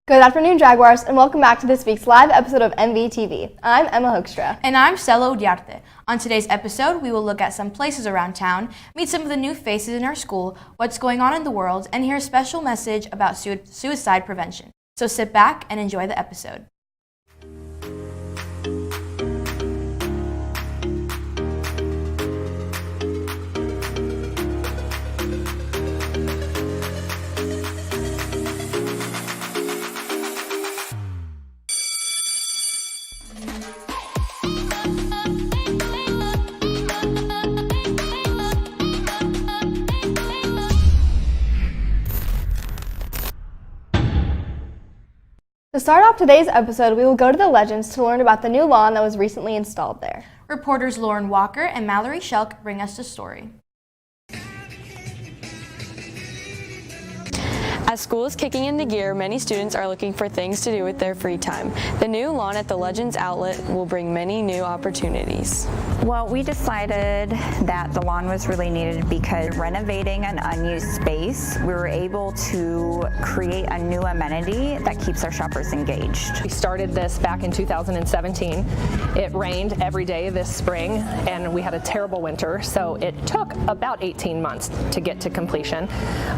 Good afternoon, Jaguars, and welcome back to this week's live episode of MVTV. I'm Emma Hoekstra. And I'm Stella Odiarte. On today's episode, we will look at some places around town, meet some of the new faces in our school, what's going on in the world, and hear a special message about suicide prevention. So sit back and enjoy the episode. To start off today's episode, we will go to the Legends to learn about the new lawn that was recently installed there. Reporters Lauren Walker and Mallory Shelk bring us the story. As school is kicking into gear, many students are looking for things to do with their free time. The new lawn at the Legends outlet will bring many new opportunities. Well, we decided that the lawn was really needed because renovating an unused space, we were able to create a new amenity that keeps our shoppers engaged. We started this back in 2017. It rained every day this spring and we had a terrible winter, so it took about 18 months to get to completion.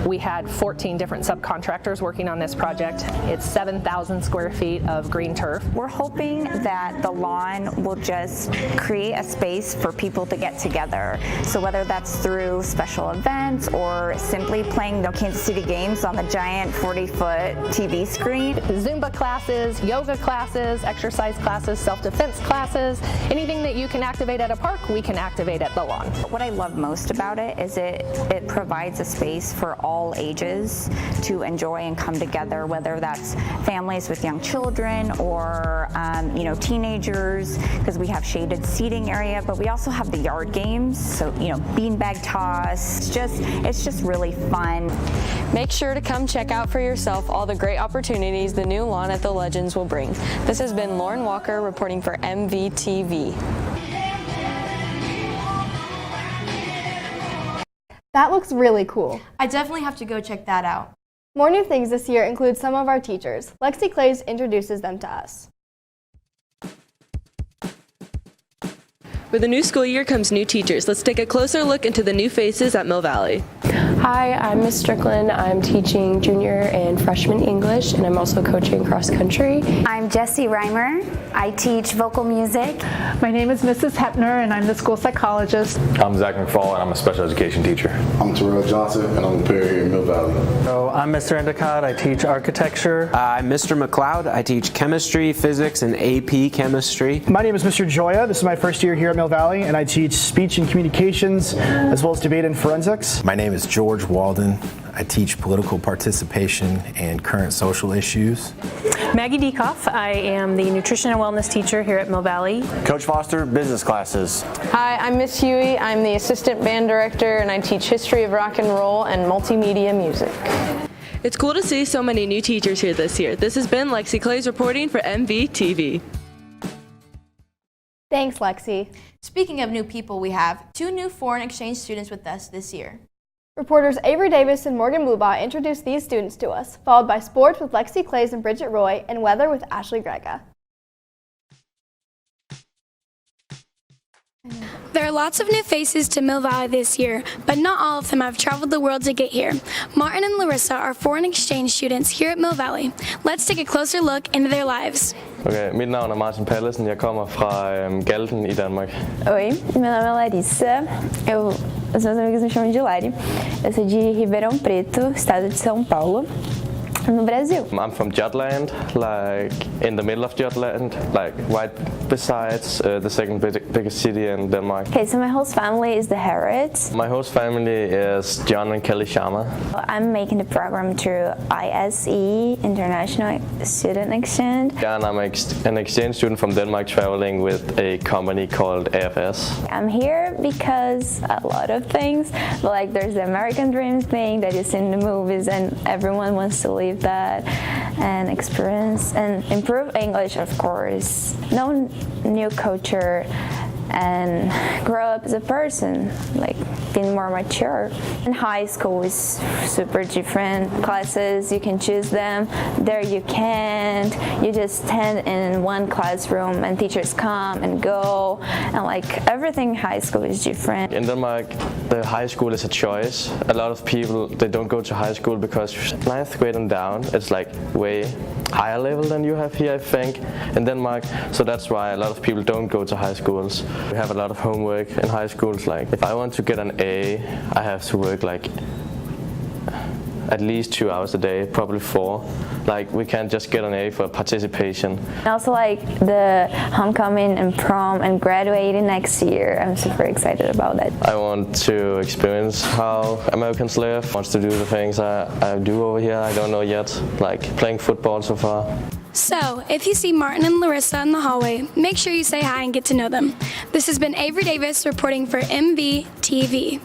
We had 14 different subcontractors working on this project. It's 7,000 square feet of green turf. We're hoping that the lawn will just create a space for people to get together. So whether that's through special events or simply playing the Kansas City games on the giant 40-foot TV screen. Zumba classes, yoga classes, exercise classes, self-defense classes, anything that you can activate at a park, we can activate at the lawn. What I love most about it is it provides a space for all ages to enjoy and come together, whether that's families with young children or teenagers, because we have shaded seating area, but we also have the yard games, so beanbag toss. It's just really fun. Make sure to come check out for yourself all the great opportunities the new lawn at the Legends will bring. This has been Lauren Walker reporting for MVTV. That looks really cool. I definitely have to go check that out. More new things this year include some of our teachers. Lexi Clays introduces them to us. With the new school year comes new teachers. Let's take a closer look into the new faces at Mill Valley. Hi, I'm Miss Strickland. I'm teaching junior and freshman English, and I'm also coaching cross country. I'm Jessie Reimer. I teach vocal music. My name is Mrs. Hepner, and I'm the school psychologist. I'm Zach McFall, and I'm a special education teacher. I'm Terrell Johnson, and I'm a parent here in Mill Valley. So I'm Mr. Endicott. I teach architecture. I'm Mr. McLeod. I teach chemistry, physics, and AP chemistry. My name is Mr. Joya. This is my first year here at Mill Valley, and I teach speech and communications, as well as debate and forensics. My name is George Walden. I teach political participation and current social issues. Maggie Dekoff. I am the nutrition and wellness teacher here at Mill Valley. Coach Foster, business classes. Hi, I'm Miss Huey. I'm the assistant band director, and I teach history of rock and roll and multimedia music. It's cool to see so many new teachers here this year. This has been Lexi Clays reporting for MVTV. Thanks, Lexi. Speaking of new people, we have 2 new foreign exchange students with us this year. Reporters Avery Davis and Morgan Blubaugh introduced these students to us, followed by sports with Lexi Clays and Bridget Roy, and weather with Ashley Grega. There are lots of new faces to Mill Valley this year, but not all of them have traveled the world to get here. Martin and Larissa are foreign exchange students here at Mill Valley. Let's take a closer look into their lives. Okay, mit navn Martin Pallesen. Jeg kommer fra Galten I Danmark. Oi, meu nome é Larissa. Os meus amigos me chamam de Lari. Eu sou de Ribeirão Preto, estado de São Paulo, no Brasil. I'm from Jutland, like in the middle of Jutland, like right besides the second biggest city in Denmark. Okay, so my host family is the Harrods. My host family is John and Kelly Sharma. I'm making the program through ISE, International Student Exchange. Yeah, and I'm an exchange student from Denmark traveling with a company called AFS. I'm here because a lot of things, like there's the American Dream thing that is in the movies and everyone wants to live that and experience and improve English, of course. Know new culture and grow up as a person, like been more mature. In high school is super different. Classes, you can choose them. There you can't. You just stand in one classroom and teachers come and go. And like everything in high school is different. In Denmark, the high school is a choice. A lot of people, they don't go to high school because 9th grade and down, it's like way higher level than you have here, I think, in Denmark. So that's why a lot of people don't go to high schools. We have a lot of homework in high schools. Like if I want to get an A, I have to work like at least 2 hours a day, probably 4. Like we can't just get an A for participation. And also like the homecoming and prom and graduating next year. I'm super excited about that. I want to experience how Americans live. I want to do the things I do over here. I don't know yet, like playing football so far. So, if you see Martin and Larissa in the hallway, make sure you say hi and get to know them. This has been Avery Davis reporting for MVTV.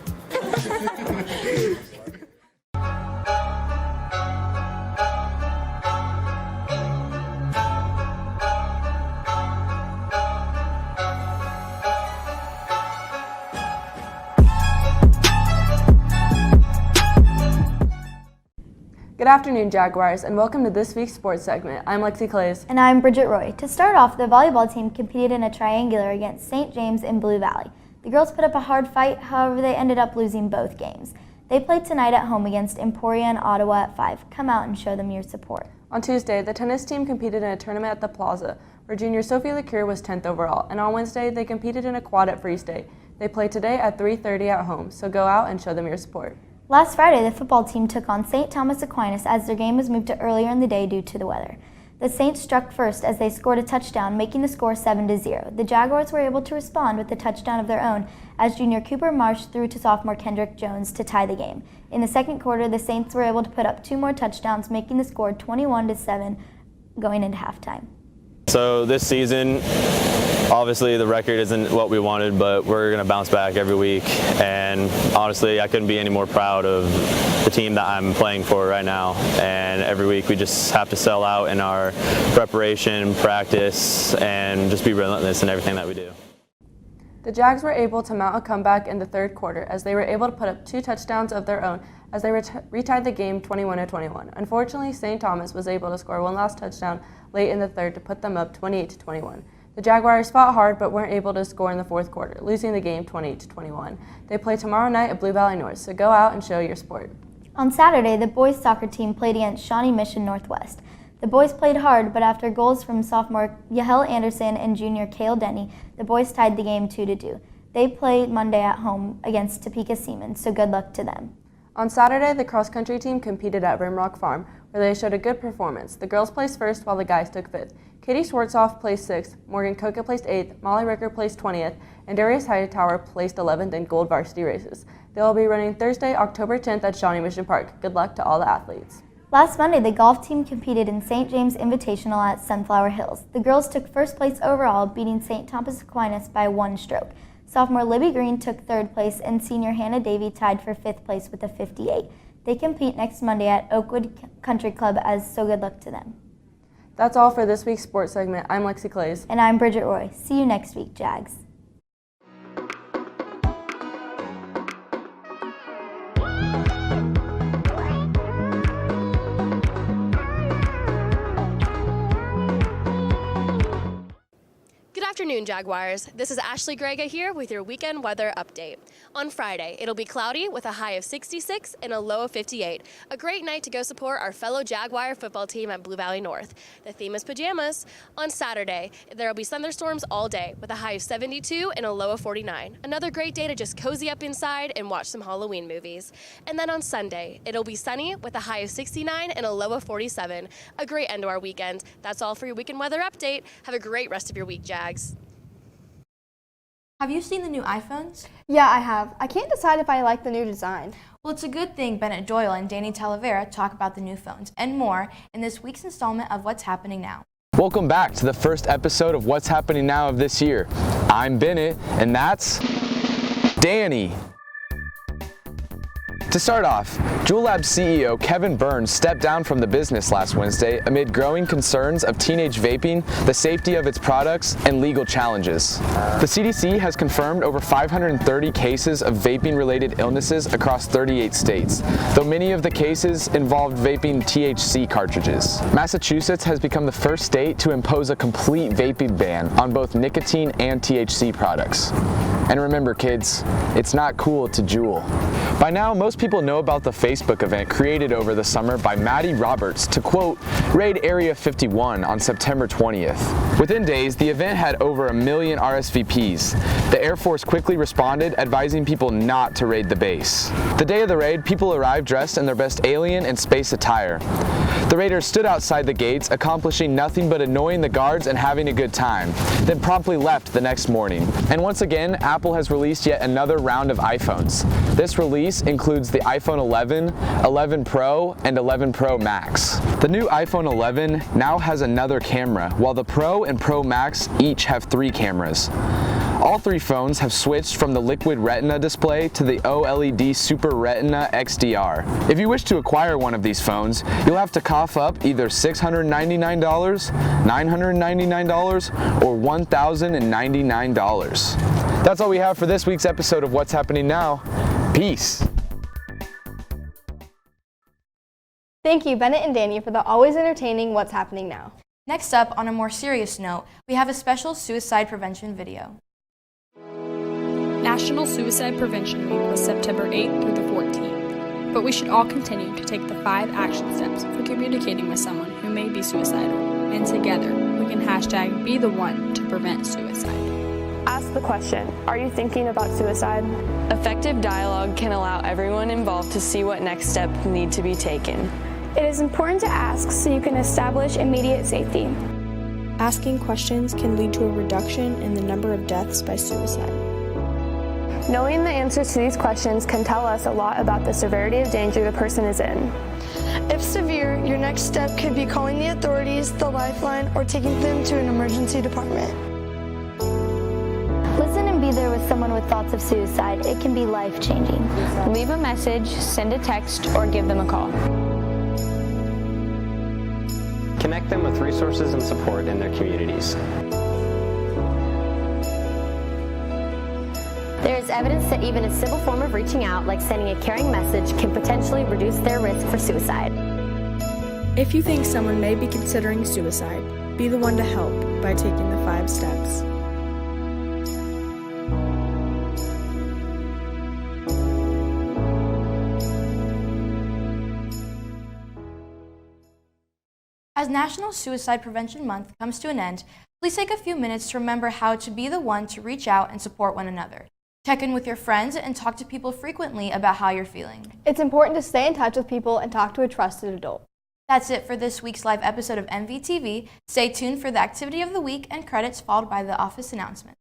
Good afternoon, Jaguars, and welcome to this week's sports segment. I'm Lexi Clays. And I'm Bridget Roy. To start off, the volleyball team competed in a triangular against St. James in Blue Valley. The girls put up a hard fight, however they ended up losing both games. They played tonight at home against Emporia and Ottawa at 5. Come out and show them your support. On Tuesday, the tennis team competed in a tournament at the Plaza, where junior Sophie Lecure was 10th overall, and on Wednesday, they competed in a quad at Free State. They play today at 3:30 at home, so go out and show them your support. Last Friday, the football team took on St. Thomas Aquinas as their game was moved to earlier in the day due to the weather. The Saints struck first as they scored a touchdown, making the score 7-0. The Jaguars were able to respond with a touchdown of their own as junior Cooper Marsh threw to sophomore Kendrick Jones to tie the game. In the second quarter, the Saints were able to put up 2 more touchdowns, making the score 21-7 going into halftime. So this season, obviously the record isn't what we wanted, but we're going to bounce back every week. And honestly, I couldn't be any more proud of the team that I'm playing for right now. And every week we just have to sell out in our preparation, practice, and just be relentless in everything that we do. The Jags were able to mount a comeback in the third quarter as they were able to put up 2 touchdowns of their own as they retied the game 21-21. Unfortunately, St. Thomas was able to score one last touchdown late in the third to put them up 28-21. The Jaguars fought hard but weren't able to score in the fourth quarter, losing the game 28-21. They play tomorrow night at Blue Valley North, so go out and show your support. On Saturday, the boys soccer team played against Shawnee Mission Northwest. The boys played hard, but after goals from sophomore Yahel Anderson and junior Cale Denny, the boys tied the game 2-2. They played Monday at home against Topeka Seaman, so good luck to them. On Saturday, the cross-country team competed at Rimrock Farm, where they showed a good performance. The girls placed first while the guys took 5th. Katie Schwartzoff placed 6th, Morgan Coca placed 8th, Molly Ricker placed 20th, and Darius Hightower placed 11th in gold varsity races. They will be running Thursday, October 10th at Shawnee Mission Park. Good luck to all the athletes. Last Monday, the golf team competed in St. James Invitational at Sunflower Hills. The girls took first place overall, beating St. Thomas Aquinas by 1 stroke. Sophomore Libby Green took 3rd place, and senior Hannah Davey tied for 5th place with a 58. They compete next Monday at Oakwood Country Club, so good luck to them. That's all for this week's sports segment. I'm Lexi Clays. And I'm Bridget Roy. See you next week, Jags. Good afternoon, Jaguars. This is Ashley Grega here with your weekend weather update. On Friday, it'll be cloudy with a high of 66 and a low of 58. A great night to go support our fellow Jaguar football team at Blue Valley North. The theme is pajamas. On Saturday, there will be thunderstorms all day with a high of 72 and a low of 49. Another great day to just cozy up inside and watch some Halloween movies. And then on Sunday, it'll be sunny with a high of 69 and a low of 47. A great end to our weekend. That's all for your weekend weather update. Have a great rest of your week, Jags. Have you seen the new iPhones? Yeah, I have. I can't decide if I like the new design. Well, it's a good thing Bennett Doyle and Danny Talavera talk about the new phones and more in this week's installment of What's Happening Now. Welcome back to the first episode of What's Happening Now of this year. I'm Bennett, and that's Danny. To start off, Juul Labs CEO Kevin Burns stepped down from the business last Wednesday amid growing concerns of teenage vaping, the safety of its products, and legal challenges. The CDC has confirmed over 530 cases of vaping-related illnesses across 38 states, though many of the cases involved vaping THC cartridges. Massachusetts has become the first state to impose a complete vaping ban on both nicotine and THC products. And remember, kids, it's not cool to Juul. By now, most people know about the Facebook event created over the summer by Maddie Roberts to, quote, raid Area 51 on September 20th. Within days, the event had over 1 million RSVPs. The Air Force quickly responded, advising people not to raid the base. The day of the raid, people arrived dressed in their best alien and space attire. The raiders stood outside the gates, accomplishing nothing but annoying the guards and having a good time, then promptly left the next morning. And once again, Apple has released yet another round of iPhones. This release includes the iPhone 11, 11 Pro, and 11 Pro Max. The new iPhone 11 now has another camera, while the Pro and Pro Max each have 3 cameras. All 3 phones have switched from the Liquid Retina display to the OLED Super Retina XDR. If you wish to acquire one of these phones, you'll have to cough up either $699, $999, or $1,099. That's all we have for this week's episode of What's Happening Now. Peace. Thank you, Bennett and Danny, for the always entertaining What's Happening Now. Next up, on a more serious note, we have a special suicide prevention video. National Suicide Prevention Week was September 8th through the 14th, but we should all continue to take the 5 action steps for communicating with someone who may be suicidal, and together we can hashtag be the one to prevent suicide. Ask the question, are you thinking about suicide? Effective dialogue can allow everyone involved to see what next steps need to be taken. It is important to ask so you can establish immediate safety. Asking questions can lead to a reduction in the number of deaths by suicide. Knowing the answers to these questions can tell us a lot about the severity of danger the person is in. If severe, your next step could be calling the authorities, the lifeline, or taking them to an emergency department. Listen and be there with someone with thoughts of suicide. It can be life-changing. Leave a message, send a text, or give them a call. Connect them with resources and support in their communities. There is evidence that even a simple form of reaching out, like sending a caring message, can potentially reduce their risk for suicide. If you think someone may be considering suicide, be the one to help by taking the 5 steps. As National Suicide Prevention Month comes to an end, please take a few minutes to remember how to be the one to reach out and support one another. Check in with your friends and talk to people frequently about how you're feeling. It's important to stay in touch with people and talk to a trusted adult. That's it for this week's live episode of MVTV. Stay tuned for the activity of the week and credits followed by the office announcement.